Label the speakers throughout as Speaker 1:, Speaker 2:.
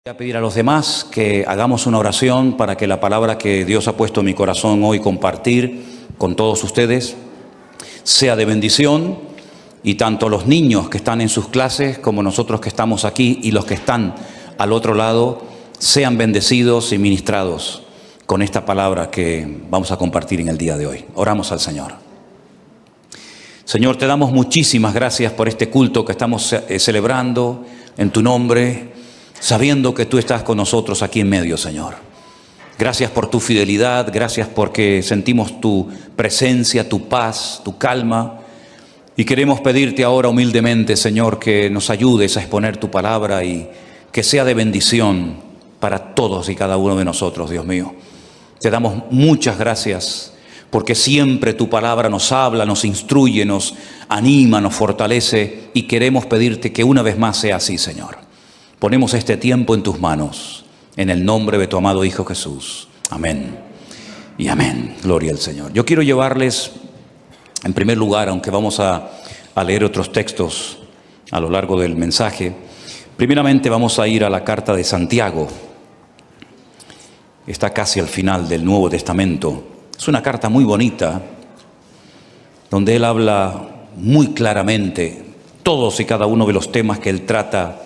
Speaker 1: Voy a pedir a los demás que hagamos una oración para que la palabra que Dios ha puesto en mi corazón hoy compartir con todos ustedes sea de bendición, y tanto los niños que están en sus clases como nosotros que estamos aquí y los que están al otro lado sean bendecidos y ministrados con esta palabra que vamos a compartir en el día de hoy. Oramos al Señor. Señor, te damos muchísimas gracias por este culto que estamos celebrando en tu nombre, sabiendo que tú estás con nosotros aquí en medio, Señor. Gracias por tu fidelidad, gracias porque sentimos tu presencia, tu paz, tu calma. Y queremos pedirte ahora humildemente, Señor, que nos ayudes a exponer tu palabra y que sea de bendición para todos y cada uno de nosotros, Dios mío. Te damos muchas gracias porque siempre tu palabra nos habla, nos instruye, nos anima, nos fortalece, y queremos pedirte que una vez más sea así, Señor. Ponemos este tiempo en tus manos, en el nombre de tu amado Hijo Jesús. Amén y amén. Gloria al Señor. Yo quiero llevarles, en primer lugar, aunque vamos a leer otros textos a lo largo del mensaje, primeramente vamos a ir a la carta de Santiago. Está casi al final del Nuevo Testamento. Es una carta muy bonita, donde él habla muy claramente todos y cada uno de los temas que él trata.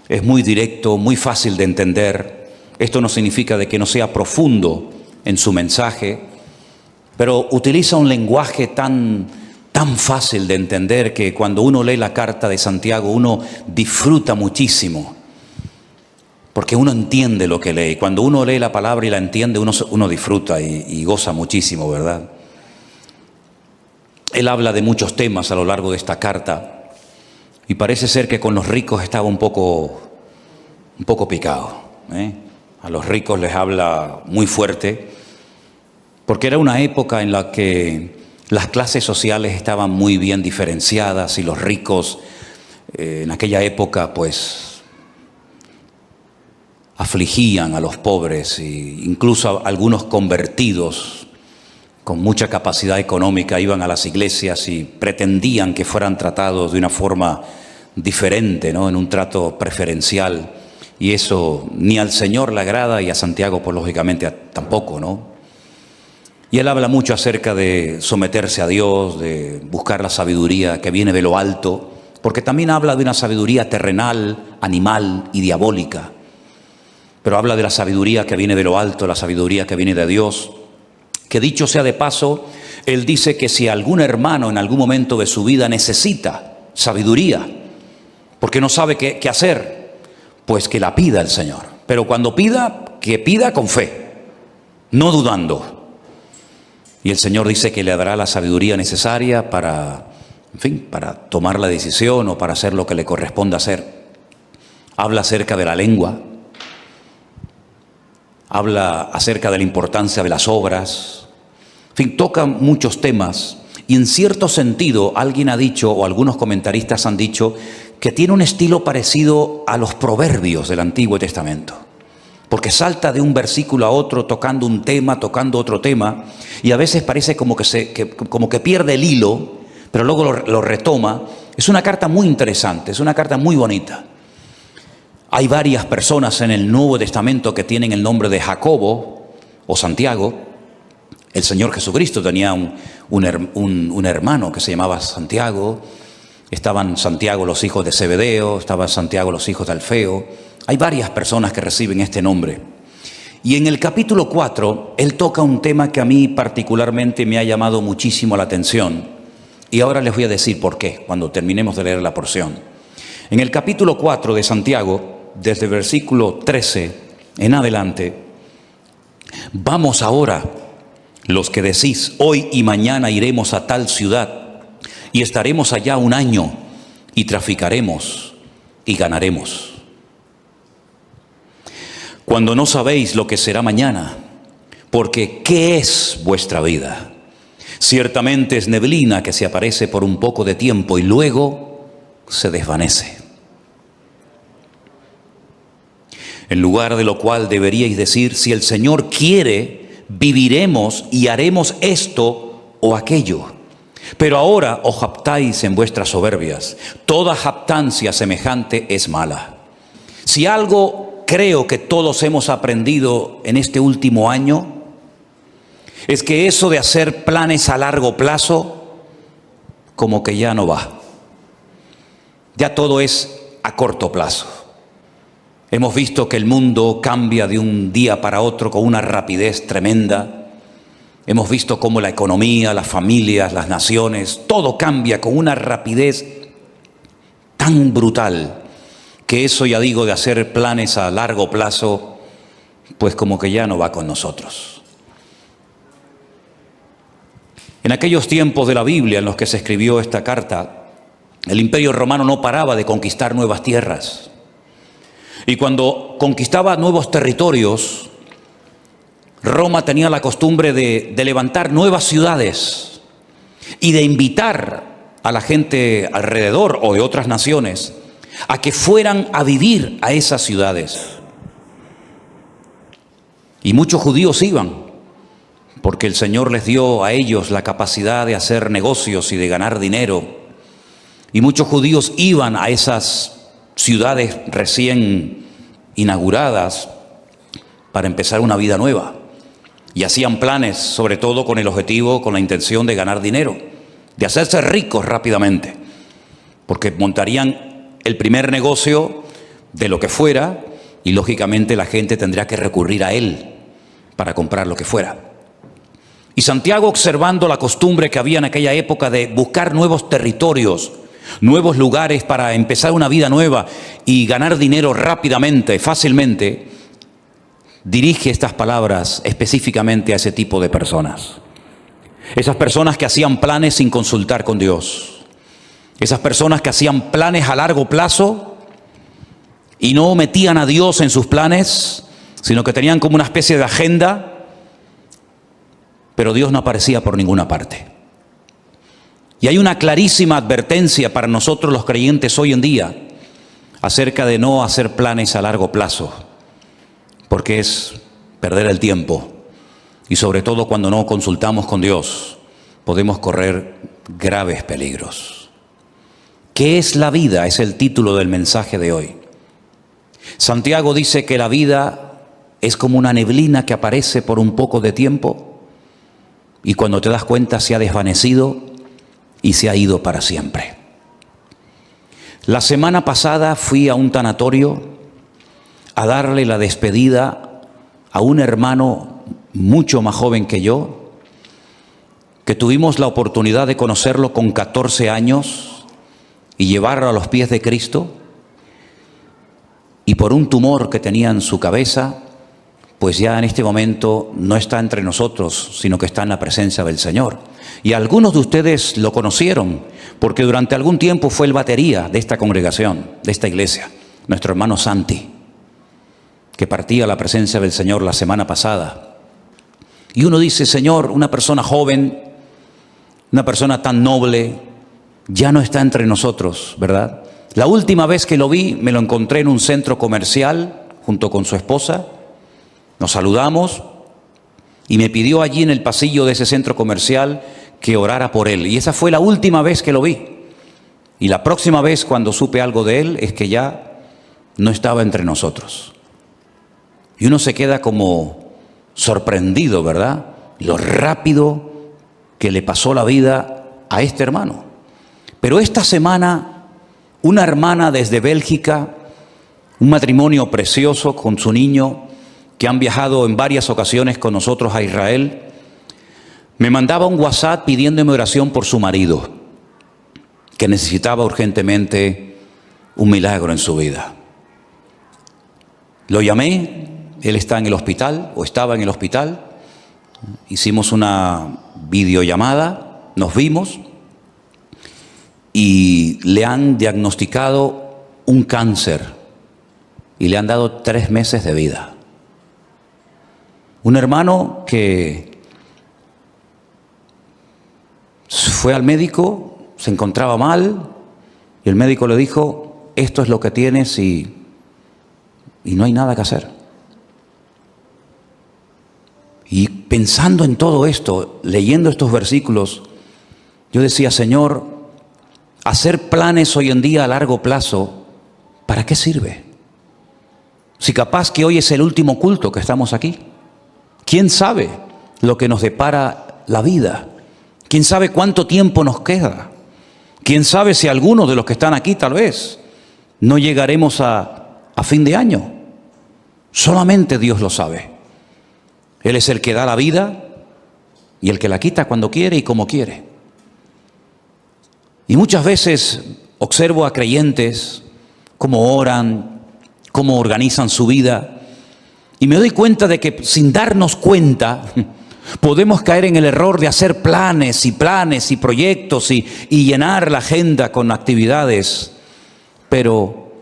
Speaker 1: Es muy directo, muy fácil de entender. Esto no significa de que no sea profundo en su mensaje, pero utiliza un lenguaje tan fácil de entender que cuando uno lee la carta de Santiago uno disfruta muchísimo, porque uno entiende lo que lee. Cuando uno lee la palabra y la entiende, uno disfruta y goza muchísimo, ¿verdad? Él habla de muchos temas a lo largo de esta carta. Y parece ser que con los ricos estaba un poco picado, ¿eh? A los ricos les habla muy fuerte, porque era una época en la que las clases sociales estaban muy bien diferenciadas, y los ricos en aquella época pues afligían a los pobres, e incluso algunos convertidos con mucha capacidad económica iban a las iglesias y pretendían que fueran tratados de una forma diferente, ¿no? En un trato preferencial, y eso ni al Señor le agrada, y a Santiago pues lógicamente tampoco, ¿no? Y él habla mucho acerca de someterse a Dios, de buscar la sabiduría que viene de lo alto, porque también habla de una sabiduría terrenal, animal y diabólica, pero habla de la sabiduría que viene de lo alto, la sabiduría que viene de Dios. Que dicho sea de paso, él dice que si algún hermano en algún momento de su vida necesita sabiduría, porque no sabe qué hacer, pues que la pida el Señor. Pero cuando pida, que pida con fe, no dudando. Y el Señor dice que le dará la sabiduría necesaria para tomar la decisión o para hacer lo que le corresponda hacer. Habla acerca de la lengua, habla acerca de la importancia de las obras. Toca muchos temas, y en cierto sentido alguien ha dicho, o algunos comentaristas han dicho, que tiene un estilo parecido a los proverbios del Antiguo Testamento, porque salta de un versículo a otro tocando un tema, tocando otro tema, y a veces parece como que pierde el hilo, pero luego lo retoma. Es una carta muy interesante, es una carta muy bonita. Hay varias personas en el Nuevo Testamento que tienen el nombre de Jacobo o Santiago. El Señor Jesucristo tenía un hermano que se llamaba Santiago. Estaban Santiago los hijos de Zebedeo, estaban Santiago los hijos de Alfeo. Hay varias personas que reciben este nombre. Y en el capítulo 4, él toca un tema que a mí particularmente me ha llamado muchísimo la atención. Y ahora les voy a decir por qué, cuando terminemos de leer la porción. En el capítulo 4 de Santiago, desde el versículo 13 en adelante: vamos ahora, los que decís, hoy y mañana iremos a tal ciudad, y estaremos allá un año, y traficaremos, y ganaremos. Cuando no sabéis lo que será mañana, porque ¿qué es vuestra vida? Ciertamente es neblina que se aparece por un poco de tiempo y luego se desvanece. En lugar de lo cual deberíais decir, si el Señor quiere, viviremos y haremos esto o aquello. Pero ahora os jactáis en vuestras soberbias. Toda jactancia semejante es mala. Si algo creo que todos hemos aprendido en este último año es que eso de hacer planes a largo plazo como que ya no va. Ya todo es a corto plazo. Hemos visto que el mundo cambia de un día para otro con una rapidez tremenda. Hemos visto cómo la economía, las familias, las naciones, todo cambia con una rapidez tan brutal que eso, ya digo, de hacer planes a largo plazo, pues como que ya no va con nosotros. En aquellos tiempos de la Biblia en los que se escribió esta carta, el Imperio Romano no paraba de conquistar nuevas tierras. Y cuando conquistaba nuevos territorios, Roma tenía la costumbre de levantar nuevas ciudades y de invitar a la gente alrededor o de otras naciones a que fueran a vivir a esas ciudades. Y muchos judíos iban, porque el Señor les dio a ellos la capacidad de hacer negocios y de ganar dinero. Y muchos judíos iban a esas ciudades recién inauguradas para empezar una vida nueva. Y hacían planes, sobre todo con el objetivo, con la intención de ganar dinero, de hacerse ricos rápidamente, porque montarían el primer negocio de lo que fuera y lógicamente la gente tendría que recurrir a él para comprar lo que fuera. Y Santiago, observando la costumbre que había en aquella época de buscar nuevos territorios, nuevos lugares para empezar una vida nueva y ganar dinero rápidamente, fácilmente, dirige estas palabras específicamente a ese tipo de personas. Esas personas que hacían planes sin consultar con Dios. Esas personas que hacían planes a largo plazo y no metían a Dios en sus planes, sino que tenían como una especie de agenda, pero Dios no aparecía por ninguna parte. Y hay una clarísima advertencia para nosotros los creyentes hoy en día acerca de no hacer planes a largo plazo, porque es perder el tiempo y sobre todo cuando no consultamos con Dios podemos correr graves peligros. ¿Qué es la vida? Es el título del mensaje de hoy. Santiago dice que la vida es como una neblina que aparece por un poco de tiempo y cuando te das cuenta se ha desvanecido y se ha ido para siempre. La semana pasada fui a un tanatorio a darle la despedida a un hermano mucho más joven que yo, que tuvimos la oportunidad de conocerlo con 14 años y llevarlo a los pies de Cristo, y por un tumor que tenía en su cabeza, pues ya en este momento no está entre nosotros, sino que está en la presencia del Señor. Y algunos de ustedes lo conocieron, porque durante algún tiempo fue el batería de esta congregación, de esta iglesia, nuestro hermano Santi, que partía a la presencia del Señor la semana pasada. Y uno dice, Señor, una persona joven, una persona tan noble, ya no está entre nosotros, ¿verdad? La última vez que lo vi, me lo encontré en un centro comercial junto con su esposa. Nos saludamos y me pidió allí en el pasillo de ese centro comercial que orara por él. Y esa fue la última vez que lo vi. Y la próxima vez cuando supe algo de él es que ya no estaba entre nosotros. Y uno se queda como sorprendido, ¿verdad? Lo rápido que le pasó la vida a este hermano. Pero esta semana, una hermana desde Bélgica, un matrimonio precioso con su niño, que han viajado en varias ocasiones con nosotros a Israel, me mandaba un WhatsApp pidiéndome oración por su marido, que necesitaba urgentemente un milagro en su vida. Lo llamé, él está en el hospital, o estaba en el hospital, hicimos una videollamada, nos vimos, y le han diagnosticado un cáncer, y le han dado 3 meses de vida. Un hermano que fue al médico, se encontraba mal, y el médico le dijo, esto es lo que tienes y no hay nada que hacer. Y pensando en todo esto, leyendo estos versículos, yo decía, Señor, hacer planes hoy en día a largo plazo, ¿para qué sirve? O Si capaz que hoy es el último culto que estamos aquí. ¿Quién sabe lo que nos depara la vida? ¿Quién sabe cuánto tiempo nos queda? ¿Quién sabe si algunos de los que están aquí tal vez no llegaremos a fin de año? Solamente Dios lo sabe. Él es el que da la vida y el que la quita cuando quiere y como quiere. Y muchas veces observo a creyentes cómo oran, cómo organizan su vida, y me doy cuenta de que sin darnos cuenta podemos caer en el error de hacer planes y proyectos y llenar la agenda con actividades. Pero,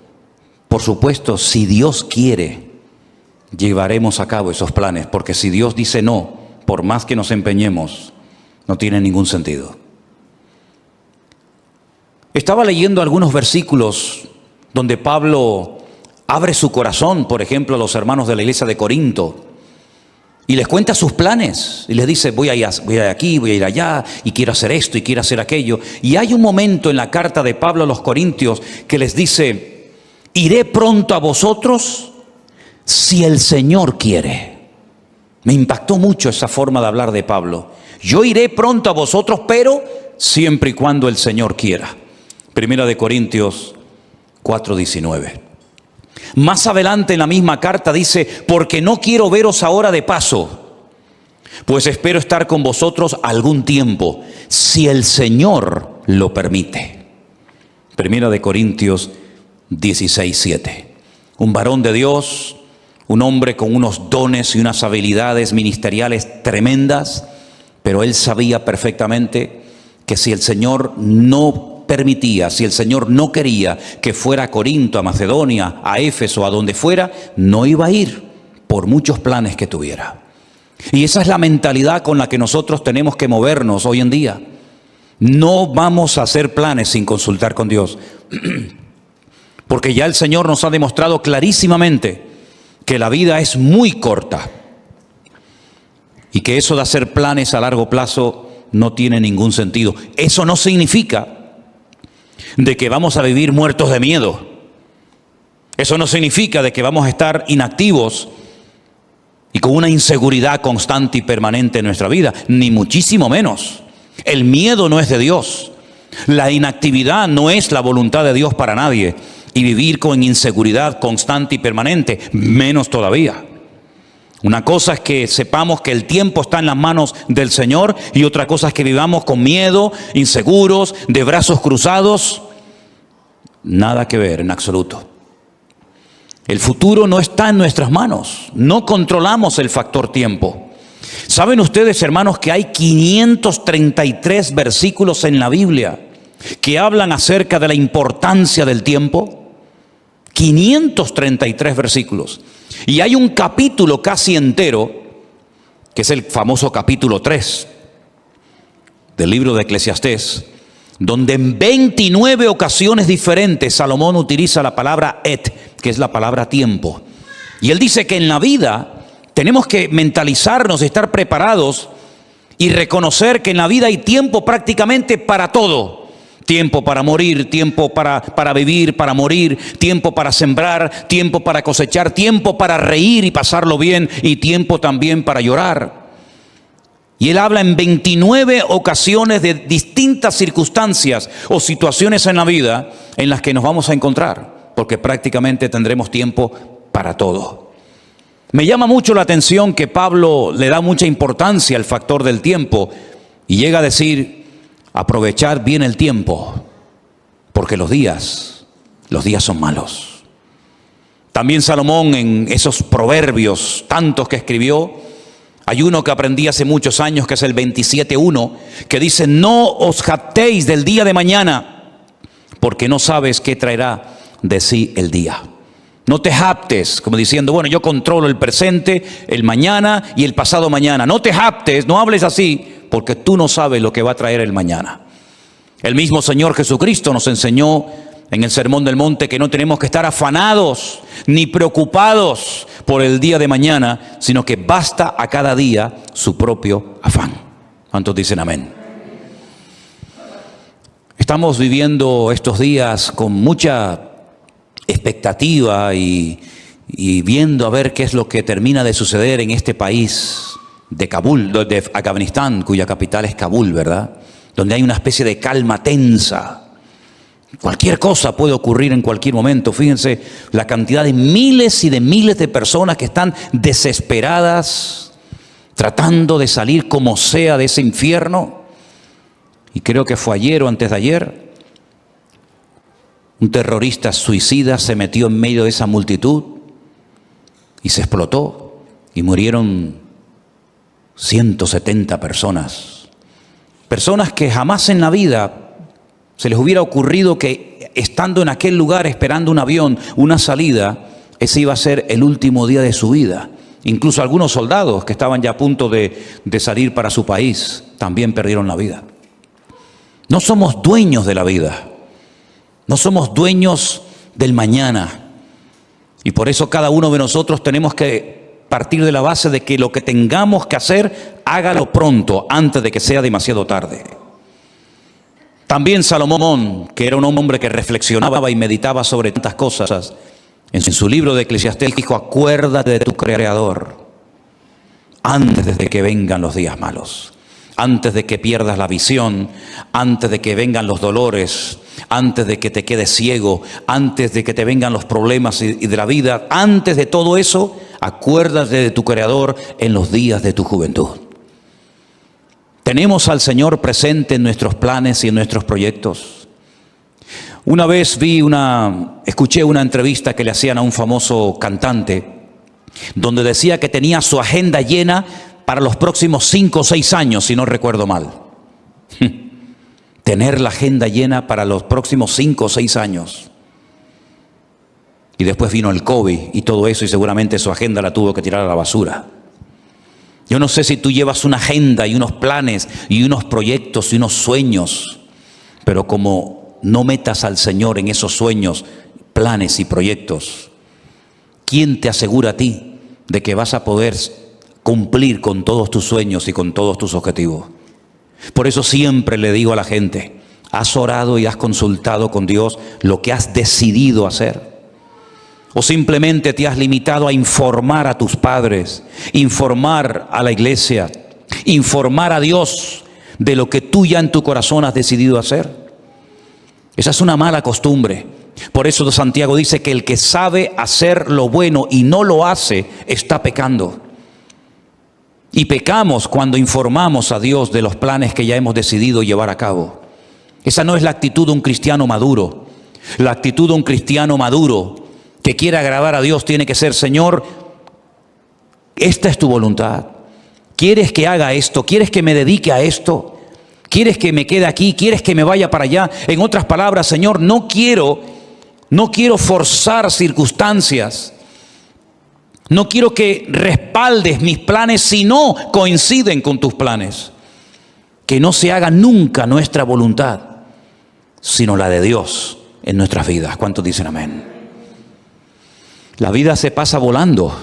Speaker 1: por supuesto, si Dios quiere, llevaremos a cabo esos planes, porque si Dios dice no, por más que nos empeñemos, no tiene ningún sentido. Estaba leyendo algunos versículos donde Pablo abre su corazón, por ejemplo, a los hermanos de la iglesia de Corinto, y les cuenta sus planes, y les dice, voy a ir aquí, voy a ir allá, y quiero hacer esto, y quiero hacer aquello. Y hay un momento en la carta de Pablo a los Corintios que les dice, iré pronto a vosotros si el Señor quiere. Me impactó mucho esa forma de hablar de Pablo. Yo iré pronto a vosotros, pero siempre y cuando el Señor quiera. Primera de Corintios 4:19. Más adelante en la misma carta dice, porque no quiero veros ahora de paso, pues espero estar con vosotros algún tiempo, si el Señor lo permite. Primera de Corintios 16:7. Un varón de Dios, un hombre con unos dones y unas habilidades ministeriales tremendas, pero él sabía perfectamente que si el Señor no permitía, si el Señor no quería que fuera a Corinto, a Macedonia, a Éfeso, a donde fuera, no iba a ir por muchos planes que tuviera. Y esa es la mentalidad con la que nosotros tenemos que movernos hoy en día. No vamos a hacer planes sin consultar con Dios, porque ya el Señor nos ha demostrado clarísimamente que la vida es muy corta y que eso de hacer planes a largo plazo no tiene ningún sentido. Eso no significa de que vamos a vivir muertos de miedo. Eso no significa de que vamos a estar inactivos y con una inseguridad constante y permanente en nuestra vida, ni muchísimo menos. El miedo no es de Dios. La inactividad no es la voluntad de Dios para nadie. Y vivir con inseguridad constante y permanente, menos todavía. Una cosa es que sepamos que el tiempo está en las manos del Señor, y otra cosa es que vivamos con miedo, inseguros, de brazos cruzados. Nada que ver en absoluto. El futuro no está en nuestras manos. No controlamos el factor tiempo. ¿Saben ustedes, hermanos, que hay 533 versículos en la Biblia que hablan acerca de la importancia del tiempo? 533 versículos. Y hay un capítulo casi entero, que es el famoso capítulo 3 del libro de Eclesiastés, donde en 29 ocasiones diferentes Salomón utiliza la palabra et, que es la palabra tiempo. Y él dice que en la vida tenemos que mentalizarnos, estar preparados y reconocer que en la vida hay tiempo prácticamente para todo. Tiempo para morir, tiempo para vivir, para morir, tiempo para sembrar, tiempo para cosechar, tiempo para reír y pasarlo bien, y tiempo también para llorar. Y él habla en 29 ocasiones de distintas circunstancias o situaciones en la vida en las que nos vamos a encontrar, porque prácticamente tendremos tiempo para todo. Me llama mucho la atención que Pablo le da mucha importancia al factor del tiempo y llega a decir, aprovechar bien el tiempo, porque los días son malos. También Salomón, en esos proverbios tantos que escribió, hay uno que aprendí hace muchos años, que es el 27:1, que dice, no os jactéis del día de mañana, porque no sabes qué traerá de sí el día. No te jactes, como diciendo, bueno, yo controlo el presente, el mañana y el pasado mañana. No te jactes, no hables así, porque tú no sabes lo que va a traer el mañana. El mismo Señor Jesucristo nos enseñó en el Sermón del Monte que no tenemos que estar afanados ni preocupados por el día de mañana, sino que basta a cada día su propio afán. ¿Cuántos dicen amén? Estamos viviendo estos días con mucha expectativa y y viendo a ver qué es lo que termina de suceder en este país de Kabul, de Afganistán, cuya capital es Kabul, ¿verdad? Donde hay una especie de calma tensa. Cualquier cosa puede ocurrir en cualquier momento. Fíjense la cantidad de miles y de miles de personas que están desesperadas, tratando de salir como sea de ese infierno. Y creo que fue ayer o antes de ayer, un terrorista suicida se metió en medio de esa multitud y se explotó y murieron 170 personas. Personas que jamás en la vida se les hubiera ocurrido que estando en aquel lugar esperando un avión, una salida, ese iba a ser el último día de su vida. Incluso algunos soldados que estaban ya a punto de salir para su país también perdieron la vida. No somos dueños de la vida, no somos dueños del mañana. Y por eso cada uno de nosotros tenemos que partir de la base de que lo que tengamos que hacer, hágalo pronto, antes de que sea demasiado tarde. También Salomón, que era un hombre que reflexionaba y meditaba sobre tantas cosas, en su libro de Eclesiastés dijo: acuérdate de tu Creador antes de que vengan los días malos, antes de que pierdas la visión, antes de que vengan los dolores, antes de que te quedes ciego, antes de que te vengan los problemas y de la vida, antes de todo eso, acuérdate de tu Creador en los días de tu juventud. Tenemos al Señor presente en nuestros planes y en nuestros proyectos. Una vez escuché una entrevista que le hacían a un famoso cantante, donde decía que tenía su agenda llena para los próximos 5 o 6 años, si no recuerdo mal. Tener la agenda llena para los próximos 5 o 6 años. Y después vino el COVID y todo eso, y seguramente su agenda la tuvo que tirar a la basura. Yo no sé si tú llevas una agenda y unos planes y unos proyectos y unos sueños, pero como no metas al Señor en esos sueños, planes y proyectos, ¿quién te asegura a ti de que vas a poder cumplir con todos tus sueños y con todos tus objetivos? Por eso siempre le digo a la gente: ¿has orado y has consultado con Dios lo que has decidido hacer? ¿O simplemente te has limitado a informar a tus padres, informar a la iglesia, informar a Dios de lo que tú ya en tu corazón has decidido hacer? Esa es una mala costumbre. Por eso Santiago dice que el que sabe hacer lo bueno y no lo hace, está pecando. Y pecamos cuando informamos a Dios de los planes que ya hemos decidido llevar a cabo. Esa no es la actitud de un cristiano maduro. La actitud de un cristiano maduro que quiere agradar a Dios tiene que ser: Señor, esta es tu voluntad. ¿Quieres que haga esto? ¿Quieres que me dedique a esto? ¿Quieres que me quede aquí? ¿Quieres que me vaya para allá? En otras palabras, Señor, no quiero forzar circunstancias. No quiero que respaldes mis planes si no coinciden con tus planes. Que no se haga nunca nuestra voluntad, sino la de Dios en nuestras vidas. ¿Cuántos dicen amén? La vida se pasa volando.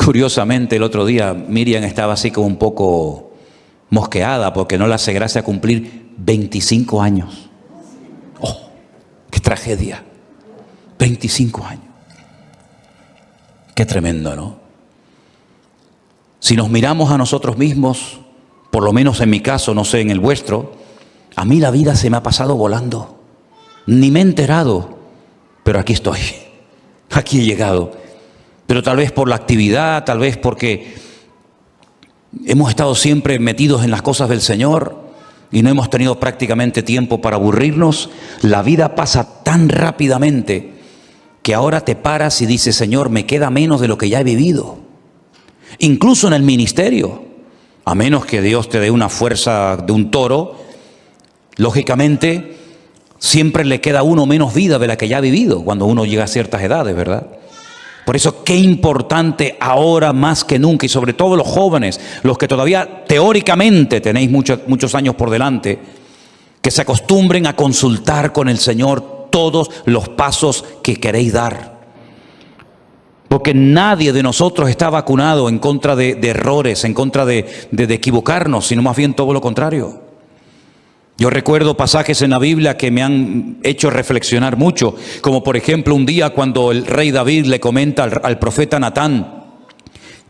Speaker 1: Curiosamente, el otro día Miriam estaba así como un poco mosqueada porque no le hace gracia cumplir 25 años. ¡Oh, qué tragedia! 25 años. Qué tremendo, ¿no? Si nos miramos a nosotros mismos, por lo menos en mi caso, no sé en el vuestro, a mí la vida se me ha pasado volando. Ni me he enterado, pero aquí estoy. Aquí he llegado. Pero tal vez por la actividad, tal vez porque hemos estado siempre metidos en las cosas del Señor y no hemos tenido prácticamente tiempo para aburrirnos. La vida pasa tan rápidamente que ahora te paras y dices: Señor, me queda menos de lo que ya he vivido. Incluso en el ministerio, a menos que Dios te dé una fuerza de un toro, lógicamente siempre le queda a uno menos vida de la que ya ha vivido cuando uno llega a ciertas edades, ¿verdad? Por eso qué importante ahora más que nunca, y sobre todo los jóvenes, los que todavía teóricamente tenéis muchos años por delante, que se acostumbren a consultar con el Señor todos los pasos que queréis dar. Porque nadie de nosotros está vacunado en contra de errores, en contra de equivocarnos, sino más bien todo lo contrario. Yo recuerdo pasajes en la Biblia que me han hecho reflexionar mucho, como por ejemplo un día cuando el rey David le comenta al profeta Natán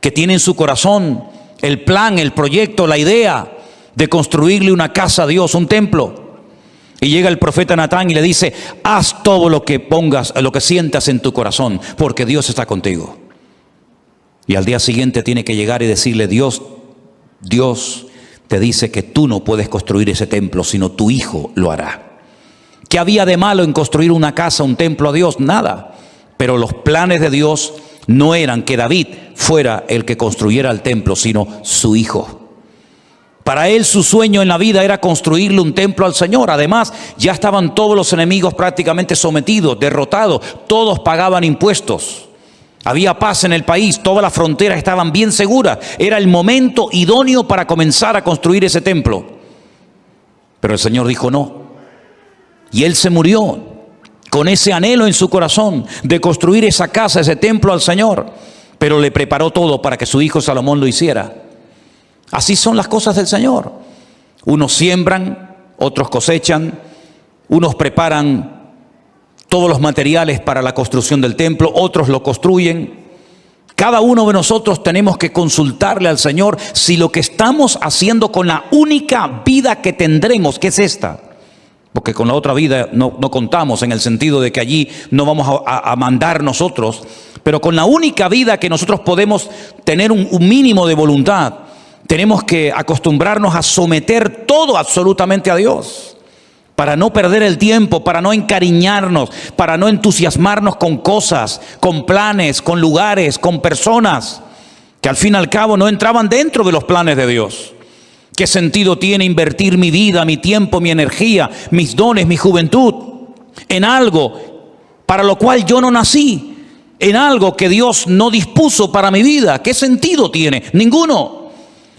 Speaker 1: que tiene en su corazón el plan, el proyecto, la idea de construirle una casa a Dios, un templo. Y llega el profeta Natán y le dice: haz todo lo que pongas, lo que sientas en tu corazón, porque Dios está contigo. Y al día siguiente tiene que llegar y decirle: Dios te dice que tú no puedes construir ese templo, sino tu hijo lo hará. ¿Qué había de malo en construir una casa, un templo a Dios? Nada. Pero los planes de Dios no eran que David fuera el que construyera el templo, sino su hijo. Para él su sueño en la vida era construirle un templo al Señor. Además, ya estaban todos los enemigos prácticamente sometidos, derrotados. Todos pagaban impuestos. Había paz en el país, todas las fronteras estaban bien seguras. Era el momento idóneo para comenzar a construir ese templo. Pero el Señor dijo no. Y él se murió con ese anhelo en su corazón de construir esa casa, ese templo al Señor. Pero le preparó todo para que su hijo Salomón lo hiciera. Así son las cosas del Señor. Unos siembran, otros cosechan, unos preparan todos los materiales para la construcción del templo, otros lo construyen. Cada uno de nosotros tenemos que consultarle al Señor si lo que estamos haciendo con la única vida que tendremos, que es esta, porque con la otra vida no contamos, en el sentido de que allí no vamos a mandar nosotros, pero con la única vida que nosotros podemos tener un mínimo de voluntad, tenemos que acostumbrarnos a someter todo absolutamente a Dios, para no perder el tiempo, para no encariñarnos, para no entusiasmarnos con cosas, con planes, con lugares, con personas que al fin y al cabo no entraban dentro de los planes de Dios. ¿Qué sentido tiene invertir mi vida, mi tiempo, mi energía, mis dones, mi juventud en algo para lo cual yo no nací, en algo que Dios no dispuso para mi vida? ¿Qué sentido tiene? Ninguno.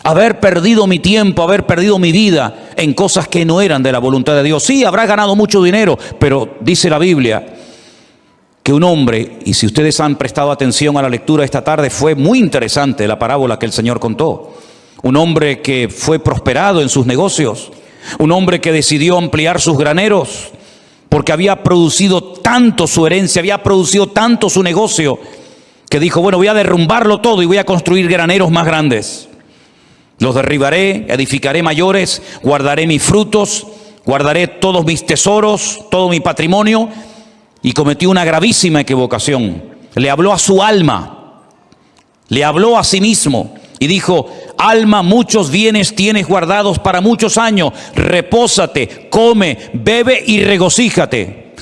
Speaker 1: Haber perdido mi tiempo, haber perdido mi vida en cosas que no eran de la voluntad de Dios. Sí, habrá ganado mucho dinero, pero dice la Biblia que un hombre, y si ustedes han prestado atención a la lectura esta tarde, fue muy interesante la parábola que el Señor contó. Un hombre que fue prosperado en sus negocios, un hombre que decidió ampliar sus graneros, porque había producido tanto su herencia, había producido tanto su negocio, que dijo: bueno, voy a derrumbarlo todo y voy a construir graneros más grandes. Los derribaré, edificaré mayores, guardaré mis frutos, guardaré todos mis tesoros, todo mi patrimonio. Y cometió una gravísima equivocación. Le habló a su alma, le habló a sí mismo y dijo: alma, muchos bienes tienes guardados para muchos años, repósate, come, bebe y regocíjate.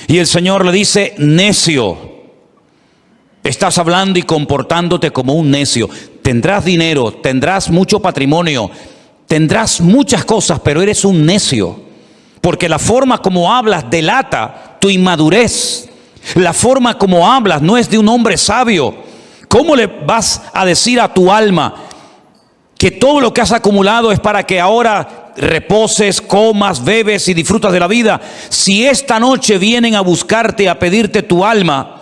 Speaker 1: Y el Señor le dice: necio, estás hablando y comportándote como un necio. Tendrás dinero, tendrás mucho patrimonio, tendrás muchas cosas, pero eres un necio. Porque la forma como hablas delata tu inmadurez. La forma como hablas no es de un hombre sabio. ¿Cómo le vas a decir a tu alma que todo lo que has acumulado es para que ahora reposes, comas, bebes y disfrutas de la vida? Si esta noche vienen a buscarte, a pedirte tu alma,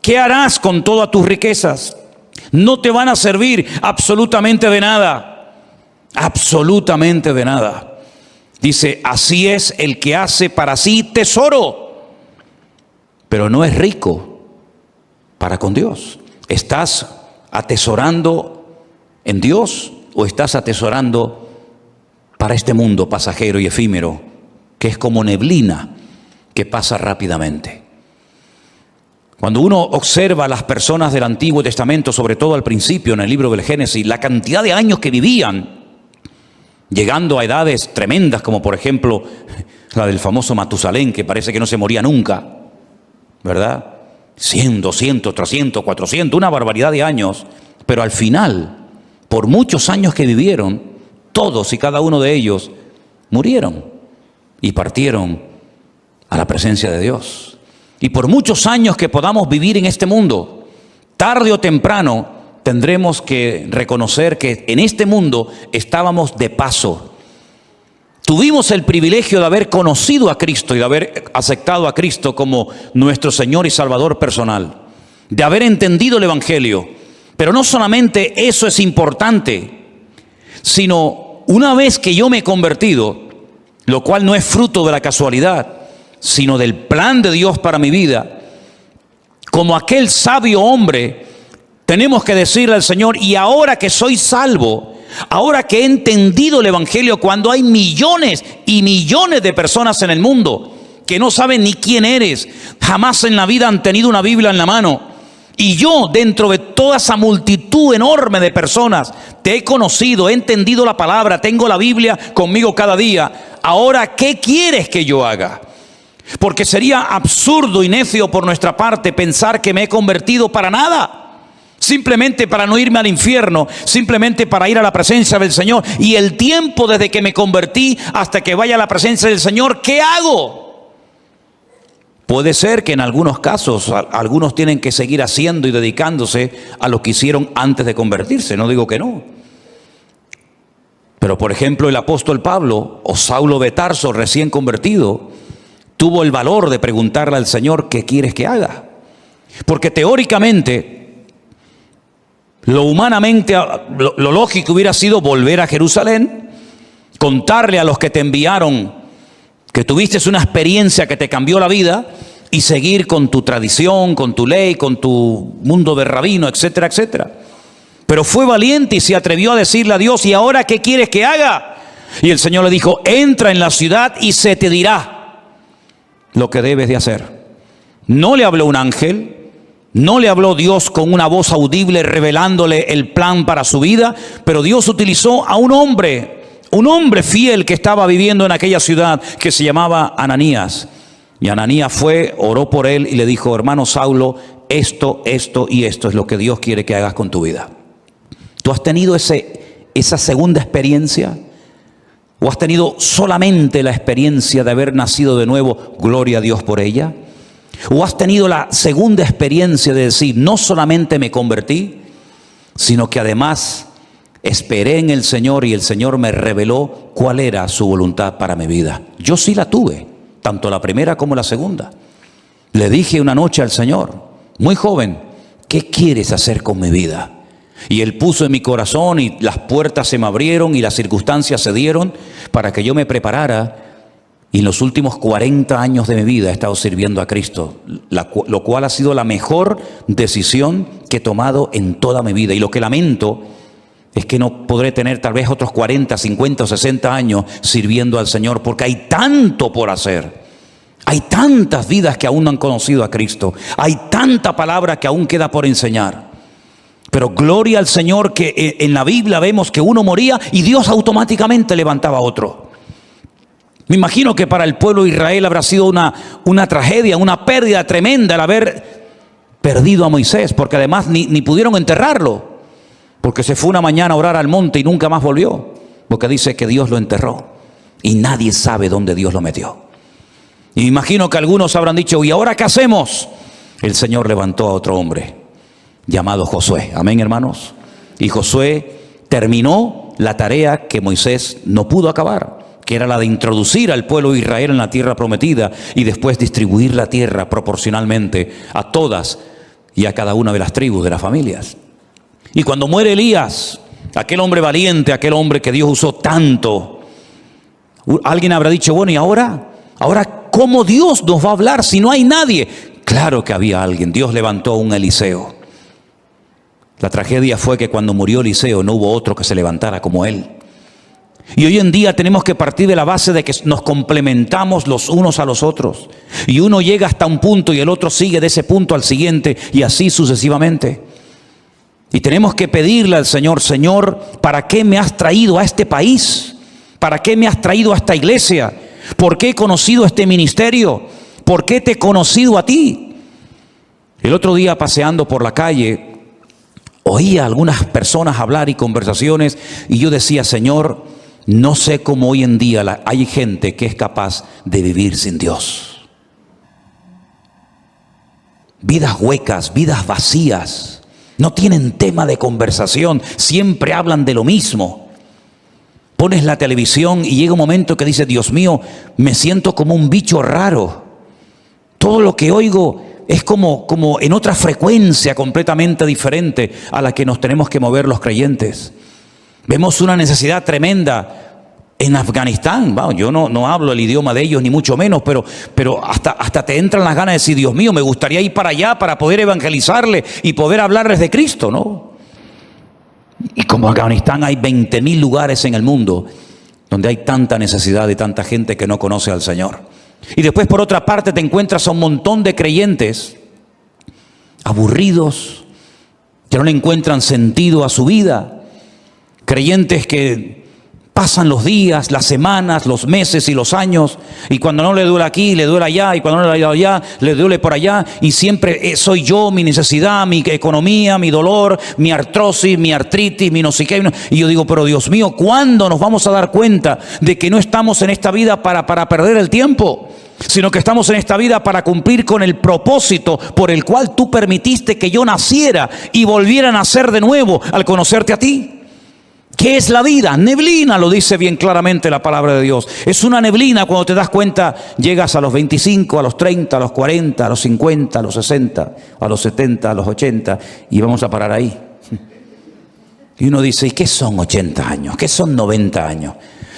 Speaker 1: ¿qué harás con todas tus riquezas? No te van a servir absolutamente de nada. Absolutamente de nada. Dice: así es el que hace para sí tesoro, pero no es rico para con Dios. ¿Estás atesorando en Dios o estás atesorando para este mundo pasajero y efímero, que es como neblina que pasa rápidamente? Cuando uno observa a las personas del Antiguo Testamento, sobre todo al principio en el libro del Génesis, la cantidad de años que vivían, llegando a edades tremendas, como por ejemplo la del famoso Matusalén, que parece que no se moría nunca, ¿verdad? 100, 200, 300, 400, una barbaridad de años. Pero al final, por muchos años que vivieron, todos y cada uno de ellos murieron y partieron a la presencia de Dios. Y por muchos años que podamos vivir en este mundo, tarde o temprano tendremos que reconocer que en este mundo estábamos de paso. Tuvimos el privilegio de haber conocido a Cristo y de haber aceptado a Cristo como nuestro Señor y Salvador personal, de haber entendido el Evangelio. Pero no solamente eso es importante, sino una vez que yo me he convertido, lo cual no es fruto de la casualidad, sino del plan de Dios para mi vida, como aquel sabio hombre, tenemos que decirle al Señor: y ahora que soy salvo, ahora que he entendido el Evangelio, cuando hay millones y millones de personas en el mundo que no saben ni quién eres, jamás en la vida han tenido una Biblia en la mano, y yo, dentro de toda esa multitud enorme de personas, te he conocido, he entendido la palabra, tengo la Biblia conmigo cada día. Ahora, ¿qué quieres que yo haga? Porque sería absurdo y necio por nuestra parte pensar que me he convertido para nada, simplemente para no irme al infierno, simplemente para ir a la presencia del Señor. Y el tiempo desde que me convertí hasta que vaya a la presencia del Señor, ¿qué hago? Puede ser que en algunos casos algunos tienen que seguir haciendo y dedicándose a lo que hicieron antes de convertirse, no digo que no. Pero por ejemplo, el apóstol Pablo o Saulo de Tarso, recién convertido, tuvo el valor de preguntarle al Señor: ¿qué quieres que haga? Porque teóricamente, lo humanamente, lo lógico hubiera sido volver a Jerusalén, contarle a los que te enviaron que tuviste una experiencia que te cambió la vida, y seguir con tu tradición, con tu ley, con tu mundo de rabino, etcétera, etcétera. Pero fue valiente y se atrevió a decirle a Dios: ¿y ahora qué quieres que haga? Y el Señor le dijo: entra en la ciudad y se te dirá lo que debes de hacer. No le habló un ángel, no le habló Dios con una voz audible revelándole el plan para su vida, pero Dios utilizó a un hombre fiel que estaba viviendo en aquella ciudad, que se llamaba Ananías. Y Ananías fue, oró por él y le dijo: hermano Saulo, esto y esto es lo que Dios quiere que hagas con tu vida. ¿Tú has tenido esa segunda experiencia? ¿O has tenido solamente la experiencia de haber nacido de nuevo? Gloria a Dios por ella. ¿O has tenido la segunda experiencia de decir: no solamente me convertí, sino que además esperé en el Señor y el Señor me reveló cuál era su voluntad para mi vida? Yo sí la tuve, tanto la primera como la segunda. Le dije una noche al Señor, muy joven: ¿qué quieres hacer con mi vida? Y Él puso en mi corazón, y las puertas se me abrieron y las circunstancias se dieron para que yo me preparara. Y en los últimos 40 años de mi vida he estado sirviendo a Cristo, lo cual ha sido la mejor decisión que he tomado en toda mi vida. Y lo que lamento es que no podré tener tal vez otros 40, 50 o 60 años sirviendo al Señor, porque hay tanto por hacer. Hay tantas vidas que aún no han conocido a Cristo. Hay tanta palabra que aún queda por enseñar. Pero gloria al Señor que en la Biblia vemos que uno moría y Dios automáticamente levantaba a otro. Me imagino que para el pueblo de Israel habrá sido una tragedia, una pérdida tremenda el haber perdido a Moisés, porque además ni pudieron enterrarlo, porque se fue una mañana a orar al monte y nunca más volvió, porque dice que Dios lo enterró y nadie sabe dónde Dios lo metió. Y me imagino que algunos habrán dicho: ¿y ahora qué hacemos? El Señor levantó a otro hombre llamado Josué. Amén, hermanos. Y Josué terminó la tarea que Moisés no pudo acabar, que era la de introducir al pueblo de Israel en la tierra prometida y después distribuir la tierra proporcionalmente a todas y a cada una de las tribus de las familias. Y cuando muere Elías, aquel hombre valiente, aquel hombre que Dios usó tanto, alguien habrá dicho: bueno, ¿y ahora cómo Dios nos va a hablar si no hay nadie? Claro que había alguien. Dios levantó a un Eliseo. La tragedia fue que cuando murió Eliseo no hubo otro que se levantara como él. Y hoy en día tenemos que partir de la base de que nos complementamos los unos a los otros. Y uno llega hasta un punto y el otro sigue de ese punto al siguiente, y así sucesivamente. Y tenemos que pedirle al Señor: Señor, ¿para qué me has traído a este país? ¿Para qué me has traído a esta iglesia? ¿Por qué he conocido este ministerio? ¿Por qué te he conocido a ti? El otro día, paseando por la calle, oía a algunas personas hablar y conversaciones, y yo decía: Señor, no sé cómo hoy en día hay gente que es capaz de vivir sin Dios. Vidas huecas, vidas vacías, no tienen tema de conversación, siempre hablan de lo mismo. Pones la televisión y llega un momento que dices: Dios mío, me siento como un bicho raro. Todo lo que oigo es como en otra frecuencia completamente diferente a la que nos tenemos que mover los creyentes. Vemos una necesidad tremenda En Afganistán, wow, yo no hablo el idioma de ellos ni mucho menos, pero hasta te entran las ganas de decir, Dios mío, me gustaría ir para allá para poder evangelizarles y poder hablarles de Cristo, ¿no? Y como Afganistán hay 20.000 lugares en el mundo donde hay tanta necesidad y tanta gente que no conoce al Señor. Y después por otra parte te encuentras a un montón de creyentes aburridos, que no le encuentran sentido a su vida, creyentes que pasan los días, las semanas, los meses y los años, y cuando no le duele aquí, le duele allá, y cuando no le duele allá, le duele por allá, y siempre soy yo, mi necesidad, mi economía, mi dolor, mi artrosis, mi artritis, mi no sé qué. Y yo digo, pero Dios mío, ¿cuándo nos vamos a dar cuenta de que no estamos en esta vida para perder el tiempo? Sino que estamos en esta vida para cumplir con el propósito por el cual tú permitiste que yo naciera y volviera a nacer de nuevo al conocerte a ti. ¿Qué es la vida? Neblina, lo dice bien claramente la palabra de Dios. Es una neblina. Cuando te das cuenta, llegas a los 25, a los 30, a los 40, a los 50, a los 60, a los 70, a los 80, y vamos a parar ahí. Y uno dice, ¿y qué son 80 años? ¿Qué son 90 años?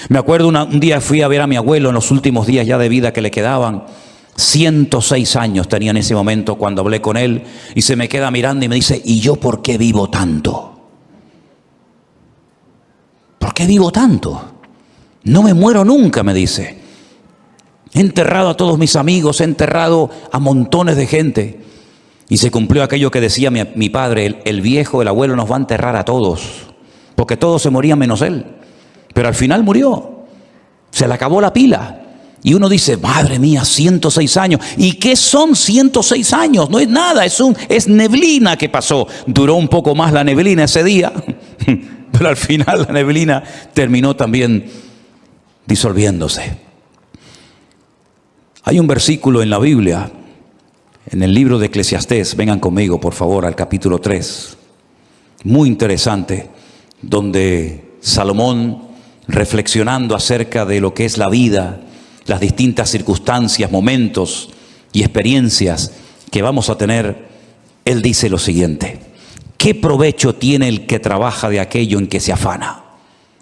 Speaker 1: Me acuerdo un día fui a ver a mi abuelo en los últimos días ya de vida que le quedaban. 106 años tenía en ese momento cuando hablé con él, y se me queda mirando y me dice, ¿y yo por qué vivo tanto? ¿Por qué vivo tanto? No me muero nunca, me dice. He enterrado a todos mis amigos, he enterrado a montones de gente. Y se cumplió aquello que decía mi padre, el viejo, el abuelo nos va a enterrar a todos, porque todos se morían menos él. Pero al final murió, se le acabó la pila. Y uno dice, madre mía, 106 años. ¿Y qué son 106 años? No es nada, es neblina que pasó. Duró un poco más la neblina ese día, pero al final la neblina terminó también disolviéndose. Hay un versículo en la Biblia, en el libro de Eclesiastés, vengan conmigo por favor al capítulo 3, muy interesante, donde Salomón, reflexionando acerca de lo que es la vida, las distintas circunstancias, momentos y experiencias que vamos a tener, él dice lo siguiente: ¿qué provecho tiene el que trabaja de aquello en que se afana?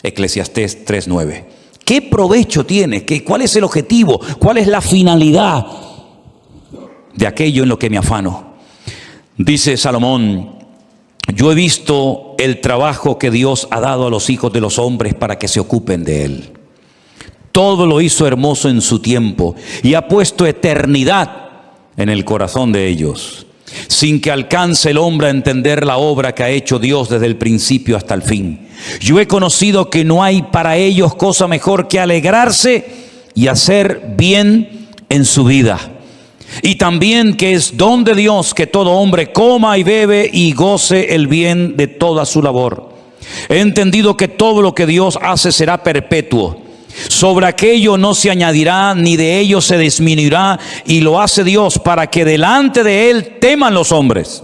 Speaker 1: Eclesiastés 3:9. ¿Qué provecho tiene? ¿Cuál es el objetivo? ¿Cuál es la finalidad de aquello en lo que me afano? Dice Salomón, yo he visto el trabajo que Dios ha dado a los hijos de los hombres para que se ocupen de él. Todo lo hizo hermoso en su tiempo y ha puesto eternidad en el corazón de ellos, sin que alcance el hombre a entender la obra que ha hecho Dios desde el principio hasta el fin. Yo he conocido que no hay para ellos cosa mejor que alegrarse y hacer bien en su vida. Y también que es don de Dios que todo hombre coma y bebe y goce el bien de toda su labor. He entendido que todo lo que Dios hace será perpetuo. Sobre aquello no se añadirá, ni de ello se disminuirá, y lo hace Dios para que delante de Él teman los hombres.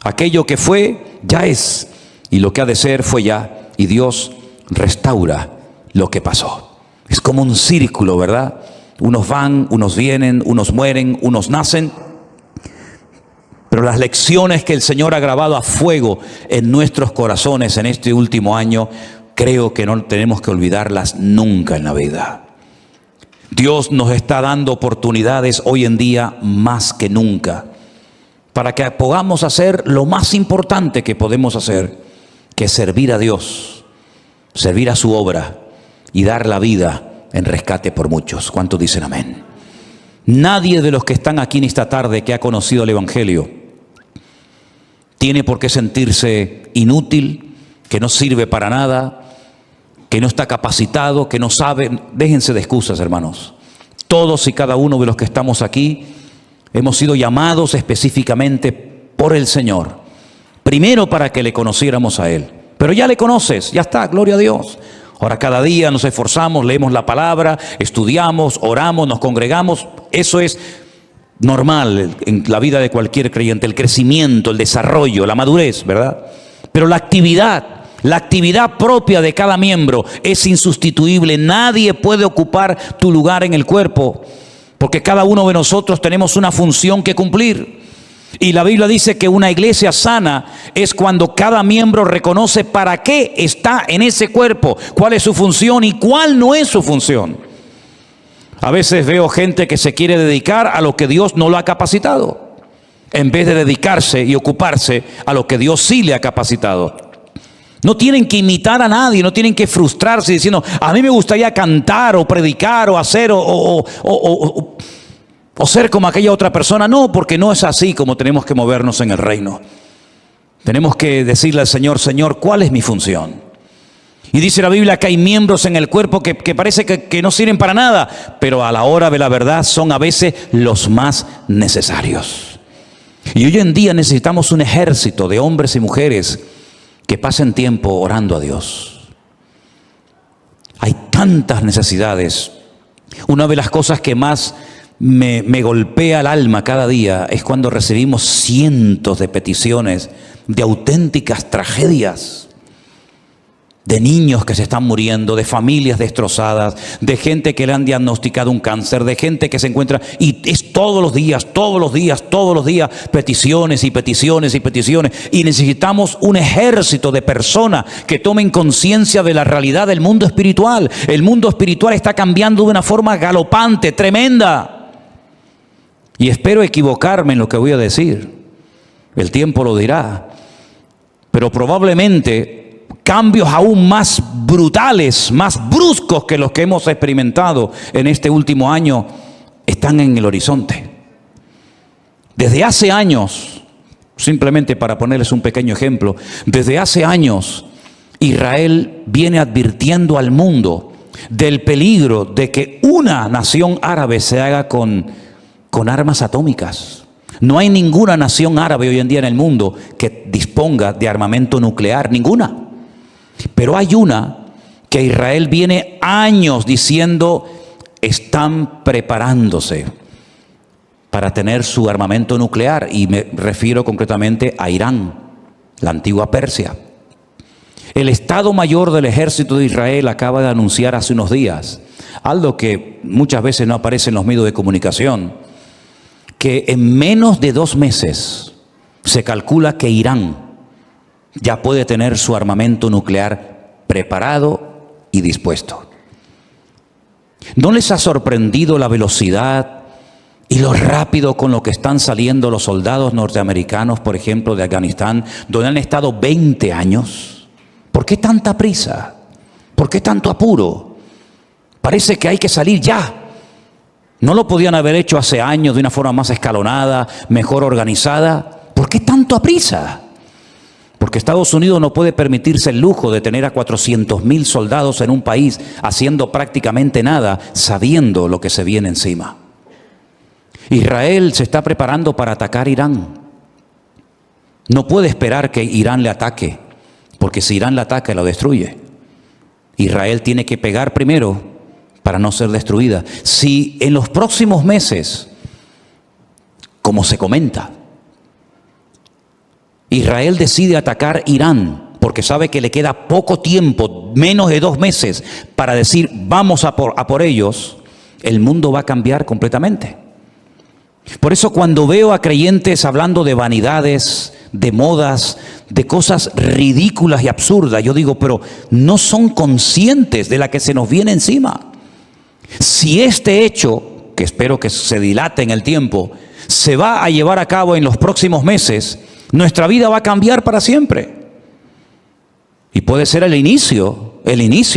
Speaker 1: Aquello que fue, ya es, y lo que ha de ser, fue ya, y Dios restaura lo que pasó. Es como un círculo, ¿verdad? Unos van, unos vienen, unos mueren, unos nacen. Pero las lecciones que el Señor ha grabado a fuego en nuestros corazones en este último año, creo que no tenemos que olvidarlas nunca en la vida. Dios nos está dando oportunidades hoy en día más que nunca para que podamos hacer lo más importante que podemos hacer, que es servir a Dios, servir a su obra y dar la vida en rescate por muchos. ¿Cuántos dicen amén? Nadie de los que están aquí en esta tarde que ha conocido el Evangelio tiene por qué sentirse inútil, que no sirve para nada, que no está capacitado, que no sabe. Déjense de excusas, hermanos. Todos y cada uno de los que estamos aquí hemos sido llamados específicamente por el Señor, primero para que le conociéramos a Él. Pero ya le conoces, ya está, gloria a Dios. Ahora cada día nos esforzamos, leemos la palabra, estudiamos, oramos, nos congregamos. Eso es normal en la vida de cualquier creyente, el crecimiento, el desarrollo, la madurez, ¿verdad? Pero la actividad propia de cada miembro es insustituible. Nadie puede ocupar tu lugar en el cuerpo, porque cada uno de nosotros tenemos una función que cumplir. Y la Biblia dice que una iglesia sana es cuando cada miembro reconoce para qué está en ese cuerpo, cuál es su función y cuál no es su función. A veces veo gente que se quiere dedicar a lo que Dios no lo ha capacitado, en vez de dedicarse y ocuparse a lo que Dios sí le ha capacitado. No tienen que imitar a nadie, no tienen que frustrarse diciendo, a mí me gustaría cantar o predicar o hacer o ser como aquella otra persona. No, porque no es así como tenemos que movernos en el reino. Tenemos que decirle al Señor, Señor, ¿cuál es mi función? Y dice la Biblia que hay miembros en el cuerpo que parece que no sirven para nada, pero a la hora de la verdad son a veces los más necesarios. Y hoy en día necesitamos un ejército de hombres y mujeres que pasen tiempo orando a Dios. Hay tantas necesidades. Una de las cosas que más me golpea el alma cada día es cuando recibimos cientos de peticiones de auténticas tragedias, de niños que se están muriendo, de familias destrozadas, de gente que le han diagnosticado un cáncer, de gente que se encuentra, y es todos los días, peticiones y peticiones y peticiones. Y necesitamos un ejército de personas que tomen conciencia de la realidad del mundo espiritual. El mundo espiritual está cambiando de una forma galopante, tremenda. Y espero equivocarme en lo que voy a decir. El tiempo lo dirá. Pero probablemente cambios aún más brutales, más bruscos que los que hemos experimentado en este último año están en el horizonte. Desde hace años, simplemente para ponerles un pequeño ejemplo, desde hace años Israel viene advirtiendo al mundo del peligro de que una nación árabe se haga con armas atómicas. No hay ninguna nación árabe hoy en día en el mundo que disponga de armamento nuclear, ninguna. Pero hay una que Israel viene años diciendo están preparándose para tener su armamento nuclear, y me refiero concretamente a Irán, la antigua Persia. El Estado Mayor del Ejército de Israel acaba de anunciar hace unos días algo que muchas veces no aparece en los medios de comunicación, que en menos de 2 meses se calcula que Irán ya puede tener su armamento nuclear preparado y dispuesto. ¿No les ha sorprendido la velocidad y lo rápido con lo que están saliendo los soldados norteamericanos, por ejemplo, de Afganistán, donde han estado 20 años? ¿Por qué tanta prisa? ¿Por qué tanto apuro? Parece que hay que salir ya. ¿No lo podían haber hecho hace años de una forma más escalonada, mejor organizada? ¿Por qué tanto prisa? Porque Estados Unidos no puede permitirse el lujo de tener a 400,000 soldados en un país haciendo prácticamente nada, sabiendo lo que se viene encima. Israel se está preparando para atacar Irán. No puede esperar que Irán le ataque, porque si Irán le ataca, lo destruye. Israel tiene que pegar primero para no ser destruida. Si en los próximos meses, como se comenta, Israel decide atacar Irán, porque sabe que le queda poco tiempo, menos de 2 meses, para decir vamos a por ellos, el mundo va a cambiar completamente. Por eso cuando veo a creyentes hablando de vanidades, de modas, de cosas ridículas y absurdas, yo digo, pero no son conscientes de la que se nos viene encima. Si este hecho, que espero que se dilate en el tiempo, se va a llevar a cabo en los próximos meses, nuestra vida va a cambiar para siempre. Y puede ser el inicio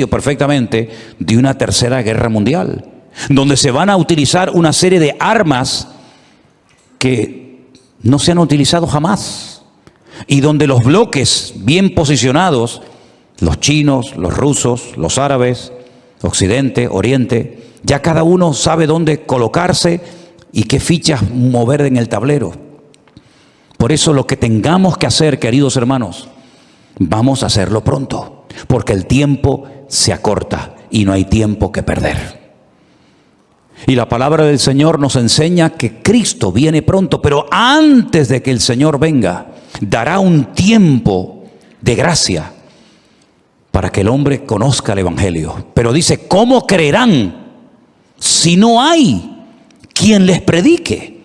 Speaker 1: perfectamente de una tercera guerra mundial, donde se van a utilizar una serie de armas que no se han utilizado jamás, y donde los bloques bien posicionados, los chinos, los rusos, los árabes, Occidente, Oriente, ya cada uno sabe dónde colocarse y qué fichas mover en el tablero. Por eso lo que tengamos que hacer, queridos hermanos, vamos a hacerlo pronto, porque el tiempo se acorta y no hay tiempo que perder. Y la palabra del Señor nos enseña que Cristo viene pronto, pero antes de que el Señor venga, dará un tiempo de gracia para que el hombre conozca el Evangelio. Pero dice, ¿cómo creerán si no hay quien les predique?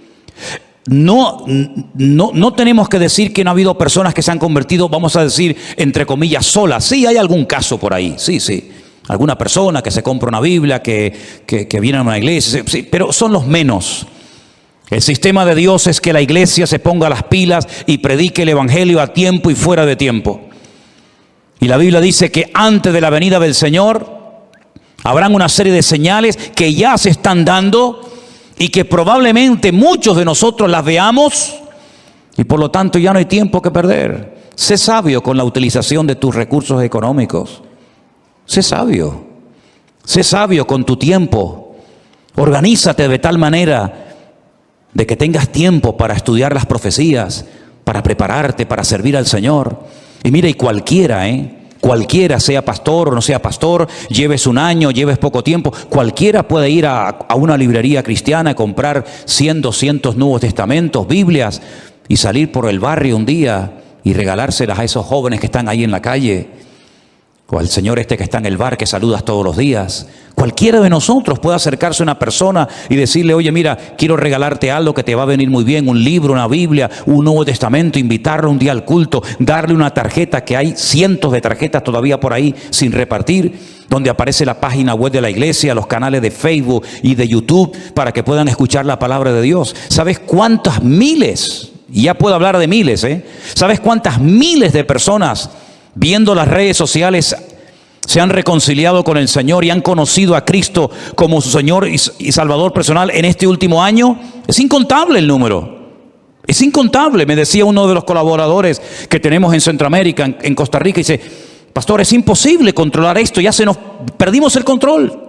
Speaker 1: no tenemos que decir que no ha habido personas que se han convertido, vamos a decir, entre comillas, solas. Sí, hay algún caso por ahí, sí. Alguna persona que se compra una Biblia, que viene a una iglesia, sí, pero son los menos. El sistema de Dios es que la iglesia se ponga las pilas y predique el evangelio a tiempo y fuera de tiempo. Y la Biblia dice que antes de la venida del Señor habrán una serie de señales que ya se están dando y que probablemente muchos de nosotros las veamos, y por lo tanto ya no hay tiempo que perder. Sé sabio con la utilización de tus recursos económicos. Sé sabio con tu tiempo. Organízate de tal manera de que tengas tiempo para estudiar las profecías, para prepararte, para servir al Señor. Y mira, y cualquiera, sea pastor o no sea pastor, lleves un año, lleves poco tiempo, cualquiera puede ir a una librería cristiana, comprar 100, 200 Nuevos Testamentos, Biblias, y salir por el barrio un día y regalárselas a esos jóvenes que están ahí en la calle, o al señor que está en el bar que saludas todos los días. Cualquiera de nosotros puede acercarse a una persona y decirle: oye, mira, quiero regalarte algo que te va a venir muy bien, un libro, una Biblia, un Nuevo Testamento, invitarlo un día al culto, darle una tarjeta, que hay cientos de tarjetas todavía por ahí sin repartir, donde aparece la página web de la iglesia, los canales de Facebook y de YouTube, para que puedan escuchar la palabra de Dios. ¿Sabes cuántas miles? Y ya puedo hablar de miles, ¿sabes cuántas miles de personas viendo las redes sociales se han reconciliado con el Señor y han conocido a Cristo como su Señor y Salvador personal en este último año? Es incontable el número. Es incontable. Me decía uno de los colaboradores que tenemos en Centroamérica, en Costa Rica, dice: pastor, es imposible controlar esto, ya perdimos el control.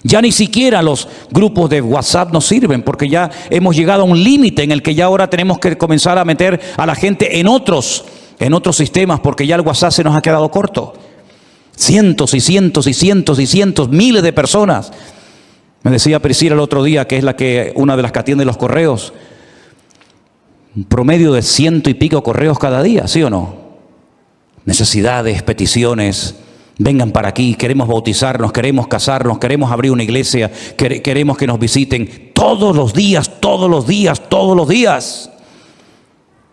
Speaker 1: Ya ni siquiera los grupos de WhatsApp nos sirven, porque ya hemos llegado a un límite en el que ya ahora tenemos que comenzar a meter a la gente en otros sistemas, porque ya el WhatsApp se nos ha quedado corto. Cientos y cientos y cientos y cientos, miles de personas. Me decía Priscila el otro día, que es una de las que atiende los correos, un promedio de 100 y pico correos cada día, ¿sí o no? Necesidades, peticiones: vengan para aquí, queremos bautizarnos, queremos casarnos, queremos abrir una iglesia, queremos que nos visiten. Todos los días.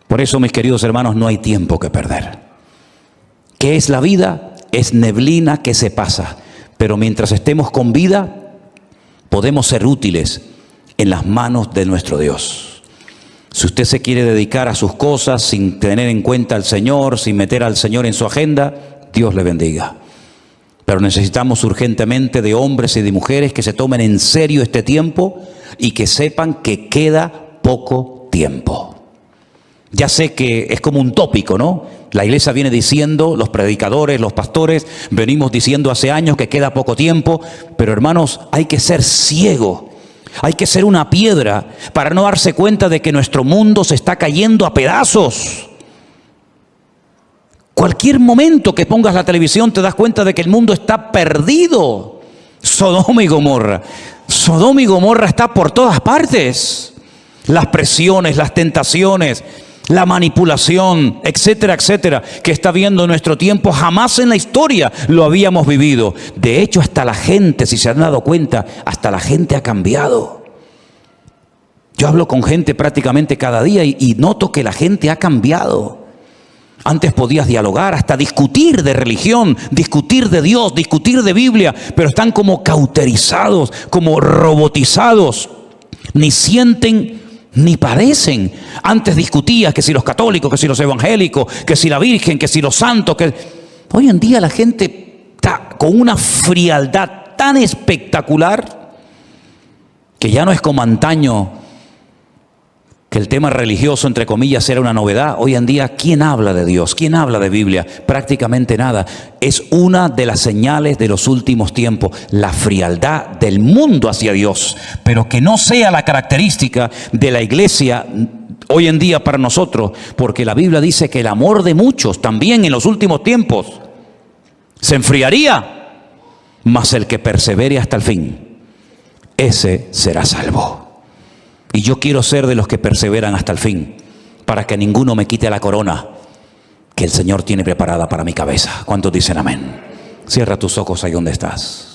Speaker 1: Por eso, mis queridos hermanos, no hay tiempo que perder. ¿Qué es la vida? Es neblina que se pasa, pero mientras estemos con vida, podemos ser útiles en las manos de nuestro Dios. Si usted se quiere dedicar a sus cosas sin tener en cuenta al Señor, sin meter al Señor en su agenda, Dios le bendiga. Pero necesitamos urgentemente de hombres y de mujeres que se tomen en serio este tiempo y que sepan que queda poco tiempo. Ya sé que es como un tópico, ¿no? La iglesia viene diciendo, los predicadores, los pastores, venimos diciendo hace años que queda poco tiempo, pero hermanos, hay que ser ciego, hay que ser una piedra para no darse cuenta de que nuestro mundo se está cayendo a pedazos. Cualquier momento que pongas la televisión te das cuenta de que el mundo está perdido. Sodoma y Gomorra está por todas partes. Las presiones, las tentaciones, la manipulación, etcétera, etcétera, que está viendo en nuestro tiempo, jamás en la historia lo habíamos vivido. De hecho, hasta la gente, si se han dado cuenta, hasta la gente ha cambiado. Yo hablo con gente prácticamente cada día y noto que la gente ha cambiado. Antes podías dialogar, hasta discutir de religión, discutir de Dios, discutir de Biblia, pero están como cauterizados, como robotizados. Ni sienten ni padecen. Antes discutías que si los católicos, que si los evangélicos, que si la Virgen, que si los santos. Hoy en día la gente está con una frialdad tan espectacular que ya no es como antaño, que el tema religioso, entre comillas, era una novedad. Hoy en día, ¿quién habla de Dios? ¿Quién habla de Biblia? Prácticamente nada. Es una de las señales de los últimos tiempos, la frialdad del mundo hacia Dios. Pero que no sea la característica de la iglesia hoy en día para nosotros, porque la Biblia dice que el amor de muchos también en los últimos tiempos se enfriaría, mas el que persevere hasta el fin, ese será salvo. Y yo quiero ser de los que perseveran hasta el fin, para que ninguno me quite la corona que el Señor tiene preparada para mi cabeza. ¿Cuántos dicen amén? Cierra tus ojos ahí donde estás.